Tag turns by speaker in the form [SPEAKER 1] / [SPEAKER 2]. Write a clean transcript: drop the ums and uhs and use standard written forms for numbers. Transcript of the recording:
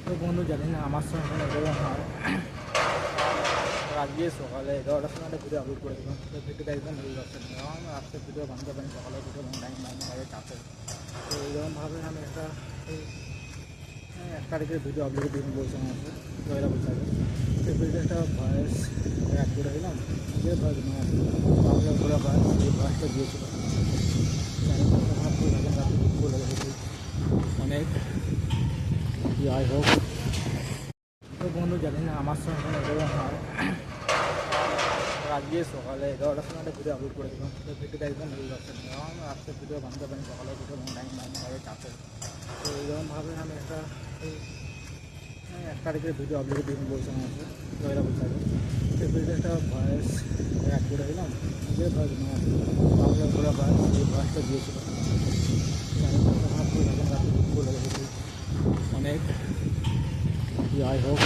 [SPEAKER 1] তো বন্ধু জানি না আমার সঙ্গে এরকম হয়। আজকে সকালে 11টার সময় একটা ভিডিও আপলোড করেছিলাম, তো ভিডিওটা একদম ভুল যাচ্ছে না, কারণ রাত্রে ভিডিও বানাতে পারি, সকালে ভিডিও টাইম বাইরে চাপে। তো এইরকমভাবে আমি এক তারিখের ভিডিও আপলোড দিয়ে বলছিলাম আমাকে, জয়রা বলতে হবে। সেই ভিডিও একটা ভয়েস অ্যাড করে দিলাম, নিজের ভয়েস নয়, আপলোড করে ভয়েস, এই ভয়েসটা দিয়েছিল। ভুল হয়ে গেছি অনেক, যাই হোক। তো বন্ধু জানি না আমার সঙ্গে এরকম হয়। আজকে সকালে 11টার সময় একটা ভিডিও আপলোড করেছিলাম, তো ভিডিওটা একদম ভুল যাচ্ছে না, কারণ রাত্রে ভিডিও বানাতে পারি, সকালে ভিডিও টাইম বাইরে চাপে। তো এইরকমভাবে আমি এক তারিখের ভিডিও আপলোড দিয়ে বলছিলাম আমাকে, জয়রা বলতে হবে। সেই ভিডিও একটা ভয়েস অ্যাড করে দিলাম, নিজের ভয়েস নয়, আপলোড করে ভয়েস, এই ভয়েসটা দিয়েছিল। ভুল হয়ে গেছি অনেক, যাই হোক।